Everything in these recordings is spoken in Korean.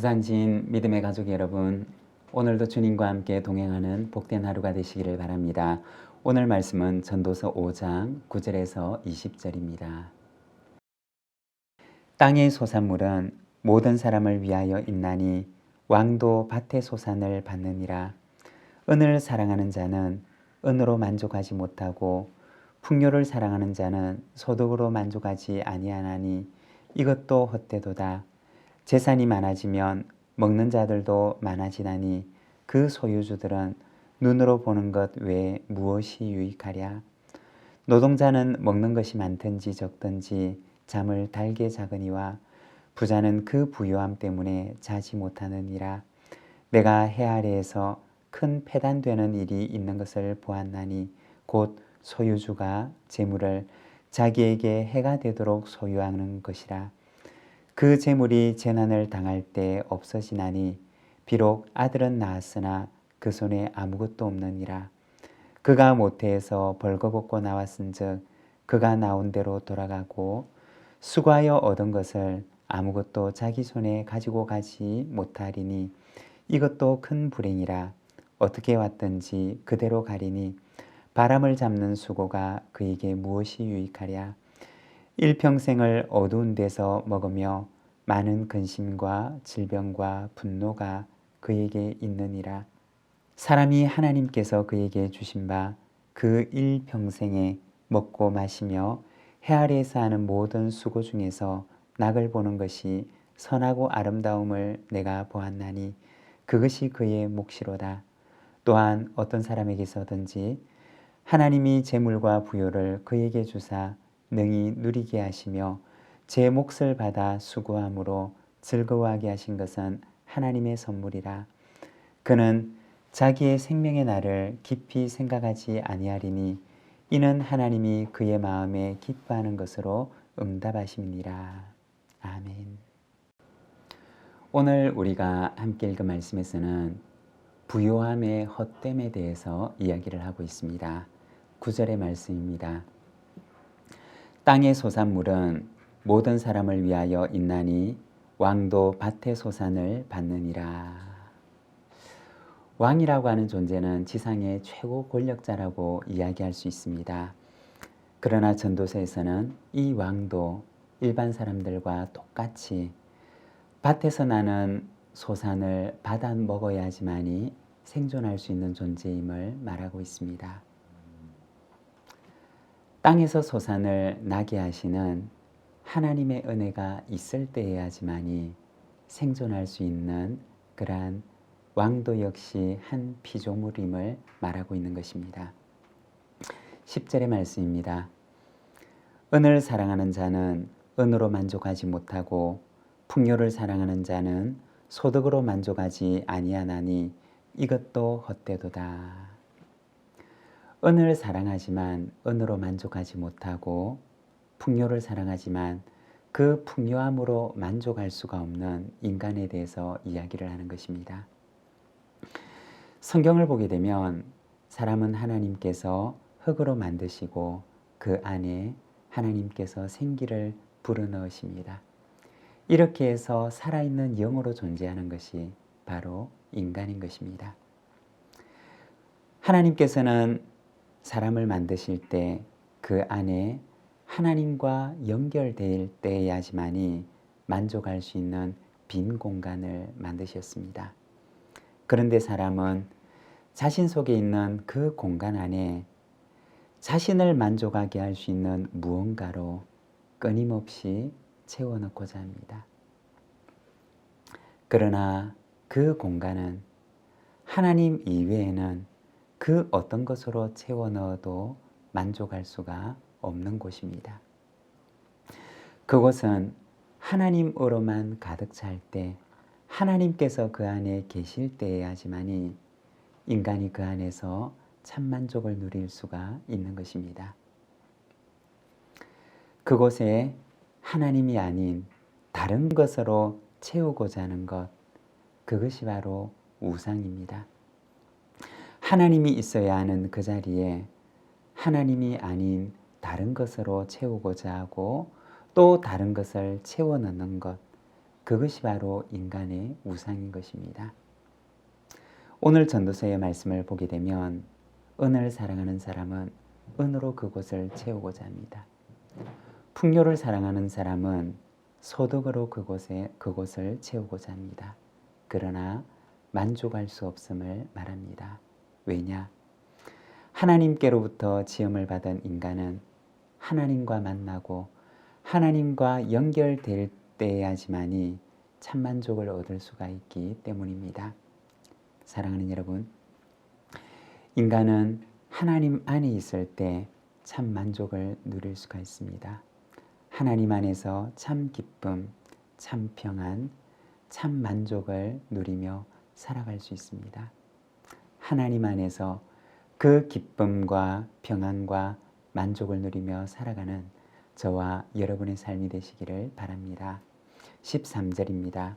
부산진 믿음의 가족 여러분, 오늘도 주님과 함께 동행하는 복된 하루가 되시기를 바랍니다. 오늘 말씀은 전도서 5장 9절에서 20절입니다. 땅의 소산물은 모든 사람을 위하여 있나니 왕도 밭의 소산을 받느니라. 은을 사랑하는 자는 은으로 만족하지 못하고 풍요를 사랑하는 자는 소득으로 만족하지 아니하나니 이것도 헛되도다. 재산이 많아지면 먹는 자들도 많아지나니 그 소유주들은 눈으로 보는 것 외에 무엇이 유익하랴. 노동자는 먹는 것이 많든지 적든지 잠을 달게 자거니와 부자는 그 부유함 때문에 자지 못하느니라. 내가 해 아래에서 큰 패단되는 일이 있는 것을 보았나니 곧 소유주가 재물을 자기에게 해가 되도록 소유하는 것이라. 그 재물이 재난을 당할 때 없어지나니 비록 아들은 낳았으나 그 손에 아무것도 없느니라. 그가 모태에서 벌거벗고 나왔은즉 그가 나온 대로 돌아가고 수고하여 얻은 것을 아무것도 자기 손에 가지고 가지 못하리니 이것도 큰 불행이라. 어떻게 왔든지 그대로 가리니 바람을 잡는 수고가 그에게 무엇이 유익하랴. 일평생을 어두운 데서 먹으며 많은 근심과 질병과 분노가 그에게 있느니라. 사람이 하나님께서 그에게 주신 바 그 일평생에 먹고 마시며 해 아래에서 하는 모든 수고 중에서 낙을 보는 것이 선하고 아름다움을 내가 보았나니 그것이 그의 몫이로다. 또한 어떤 사람에게서든지 하나님이 재물과 부요를 그에게 주사 능히 누리게 하시며 제 몫을 받아 수고함으로 즐거워하게 하신 것은 하나님의 선물이라. 그는 자기의 생명의 날을 깊이 생각하지 아니하리니 이는 하나님이 그의 마음에 기뻐하는 것으로 응답하심이니라. 아멘. 오늘 우리가 함께 읽은 말씀에서는 부요함의 헛됨에 대해서 이야기를 하고 있습니다. 9절의 말씀입니다. 땅의 소산물은 모든 사람을 위하여 있나니 왕도 밭의 소산을 받느니라. 왕이라고 하는 존재는 지상의 최고 권력자라고 이야기할 수 있습니다. 그러나 전도서에서는 이 왕도 일반 사람들과 똑같이 밭에서 나는 소산을 받아 먹어야지만이 생존할 수 있는 존재임을 말하고 있습니다. 땅에서 소산을 나게 하시는 하나님의 은혜가 있을 때여야지만이 생존할 수 있는 그러한 왕도 역시 한 피조물임을 말하고 있는 것입니다. 10절의 말씀입니다. 은을 사랑하는 자는 은으로 만족하지 못하고 풍요를 사랑하는 자는 소득으로 만족하지 아니하나니 이것도 헛되도다. 은을 사랑하지만 은으로 만족하지 못하고 풍요를 사랑하지만 그 풍요함으로 만족할 수가 없는 인간에 대해서 이야기를 하는 것입니다. 성경을 보게 되면 사람은 하나님께서 흙으로 만드시고 그 안에 하나님께서 생기를 불어넣으십니다. 이렇게 해서 살아있는 영으로 존재하는 것이 바로 인간인 것입니다. 하나님께서는 사람을 만드실 때 그 안에 하나님과 연결될 때야지만이 만족할 수 있는 빈 공간을 만드셨습니다. 그런데 사람은 자신 속에 있는 그 공간 안에 자신을 만족하게 할 수 있는 무언가로 끊임없이 채워넣고자 합니다. 그러나 그 공간은 하나님 이외에는 그 어떤 것으로 채워넣어도 만족할 수가 없는 곳입니다. 그곳은 하나님으로만 가득 찰 때, 하나님께서 그 안에 계실 때야지만이 인간이 그 안에서 참 만족을 누릴 수가 있는 것입니다. 그곳에 하나님이 아닌 다른 것으로 채우고자 하는 것, 그것이 바로 우상입니다. 하나님이 있어야 하는 그 자리에 하나님이 아닌 다른 것으로 채우고자 하고 또 다른 것을 채워 넣는 것, 그것이 바로 인간의 우상인 것입니다. 오늘 전도서의 말씀을 보게 되면 은을 사랑하는 사람은 은으로 그곳을 채우고자 합니다. 풍요를 사랑하는 사람은 소득으로 그곳을 채우고자 합니다. 그러나 만족할 수 없음을 말합니다. 왜냐? 하나님께로부터 지음을 받은 인간은 하나님과 만나고 하나님과 연결될 때야지만이 참만족을 얻을 수가 있기 때문입니다. 사랑하는 여러분, 인간은 하나님 안에 있을 때 참 만족을 누릴 수가 있습니다. 하나님 안에서 참 기쁨, 참 평안, 참 만족을 누리며 살아갈 수 있습니다. 하나님 안에서 그 기쁨과 평안과 만족을 누리며 살아가는 저와 여러분의 삶이 되시기를 바랍니다. 13절입니다.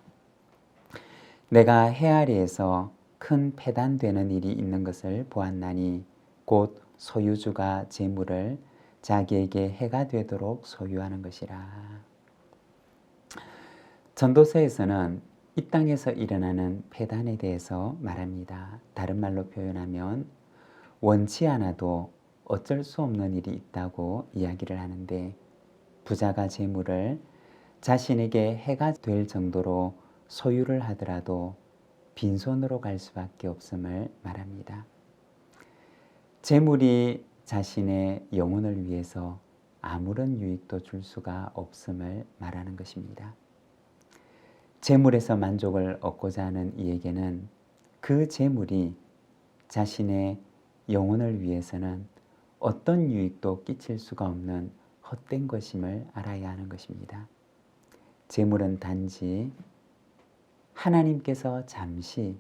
내가 해 아래에서 큰 패단되는 일이 있는 것을 보았나니 곧 소유주가 재물을 자기에게 해가 되도록 소유하는 것이라. 전도서에서는 이 땅에서 일어나는 패단에 대해서 말합니다. 다른 말로 표현하면 원치 않아도 어쩔 수 없는 일이 있다고 이야기를 하는데, 부자가 재물을 자신에게 해가 될 정도로 소유를 하더라도 빈손으로 갈 수밖에 없음을 말합니다. 재물이 자신의 영혼을 위해서 아무런 유익도 줄 수가 없음을 말하는 것입니다. 재물에서 만족을 얻고자 하는 이에게는 그 재물이 자신의 영혼을 위해서는 어떤 유익도 끼칠 수가 없는 헛된 것임을 알아야 하는 것입니다. 재물은 단지 하나님께서 잠시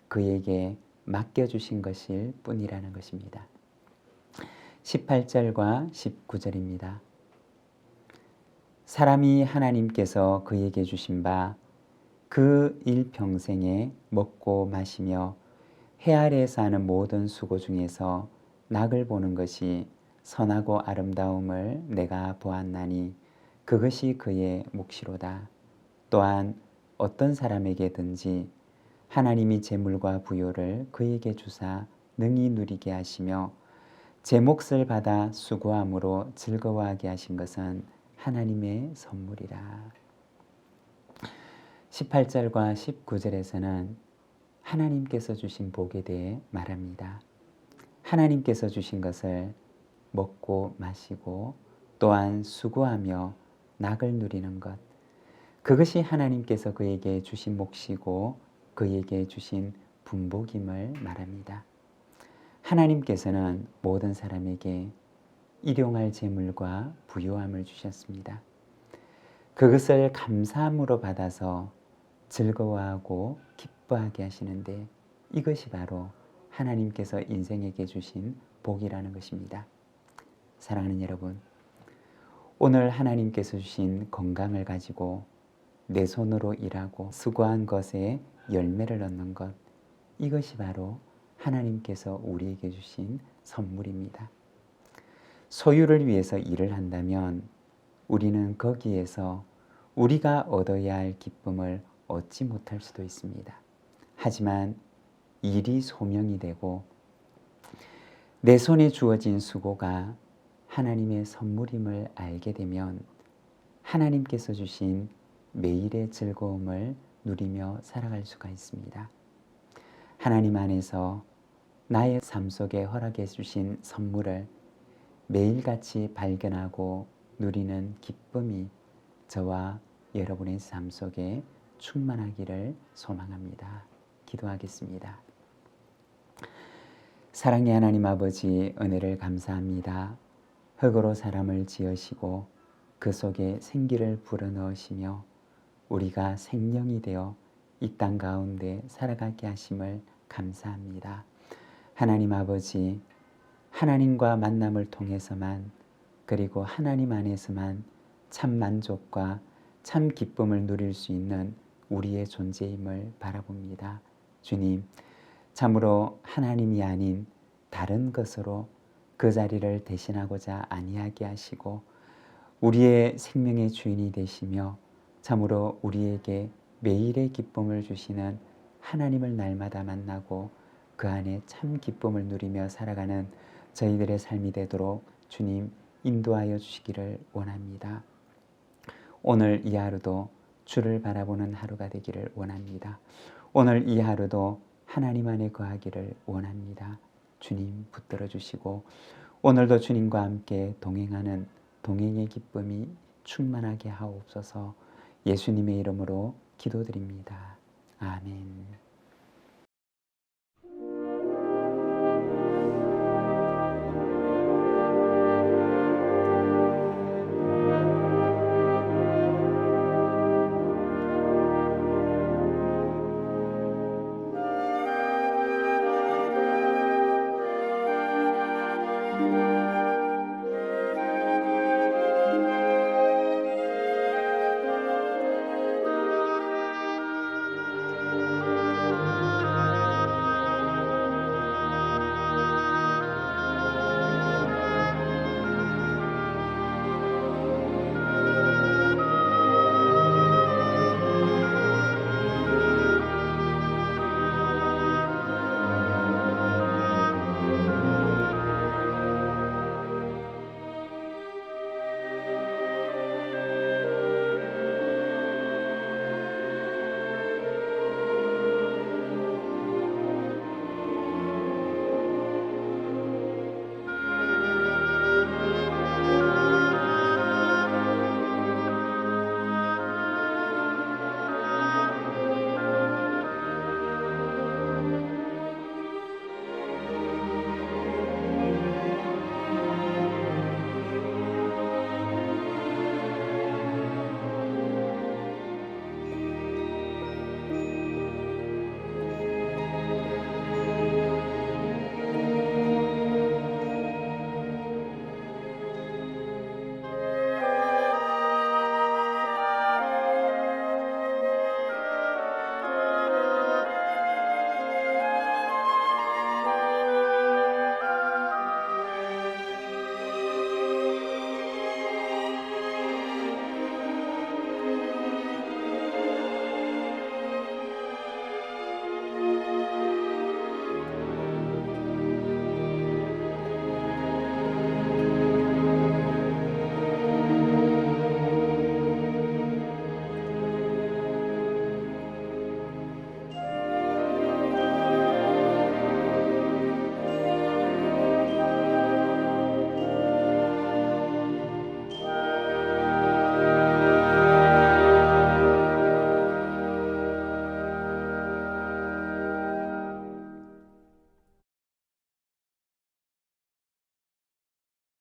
그에게 맡겨주신 것일 뿐이라는 것입니다. 18절과 19절입니다. 사람이 하나님께서 그에게 주신 바 그 일평생에 먹고 마시며 해 아래에서 하는 모든 수고 중에서 낙을 보는 것이 선하고 아름다움을 내가 보았나니 그것이 그의 몫이로다. 또한 어떤 사람에게든지 하나님이 재물과 부요를 그에게 주사 능히 누리게 하시며 제 몫을 받아 수고함으로 즐거워하게 하신 것은 하나님의 선물이라. 18절과 19절에서는 하나님께서 주신 복에 대해 말합니다. 하나님께서 주신 것을 먹고 마시고 또한 수고하며 낙을 누리는 것, 그것이 하나님께서 그에게 주신 몫이고 그에게 주신 분복임을 말합니다. 하나님께서는 모든 사람에게 일용할 재물과 부요함을 주셨습니다. 그것을 감사함으로 받아서 즐거워하고 기뻐하게 하시는데, 이것이 바로 하나님께서 인생에게 주신 복이라는 것입니다. 사랑하는 여러분, 오늘 하나님께서 주신 건강을 가지고 내 손으로 일하고 수고한 것에 열매를 얻는 것, 이것이 바로 하나님께서 우리에게 주신 선물입니다. 소유를 위해서 일을 한다면 우리는 거기에서 우리가 얻어야 할 기쁨을 얻지 못할 수도 있습니다. 하지만 일이 소명이 되고 내 손에 주어진 수고가 하나님의 선물임을 알게 되면 하나님께서 주신 매일의 즐거움을 누리며 살아갈 수가 있습니다. 하나님 안에서 나의 삶 속에 허락해 주신 선물을 매일같이 발견하고 누리는 기쁨이 저와 여러분의 삶 속에 충만하기를 소망합니다. 기도하겠습니다. 사랑의 하나님 아버지, 은혜를 감사합니다. 흙으로 사람을 지으시고 그 속에 생기를 불어넣으시며 우리가 생명이 되어 이 땅 가운데 살아가게 하심을 감사합니다. 하나님 아버지, 하나님과 만남을 통해서만, 그리고 하나님 안에서만 참 만족과 참 기쁨을 누릴 수 있는 우리의 존재임을 바라봅니다. 주님, 참으로 하나님이 아닌 다른 것으로 그 자리를 대신하고자 아니하게 하시고 우리의 생명의 주인이 되시며 참으로 우리에게 매일의 기쁨을 주시는 하나님을 날마다 만나고 그 안에 참 기쁨을 누리며 살아가는 저희들의 삶이 되도록 주님 인도하여 주시기를 원합니다. 오늘 이 하루도 주를 바라보는 하루가 되기를 원합니다. 오늘 이 하루도 하나님 안에 거하기를 원합니다. 주님 붙들어 주시고 오늘도 주님과 함께 동행하는 동행의 기쁨이 충만하게 하옵소서. 예수님의 이름으로 기도드립니다. 아멘.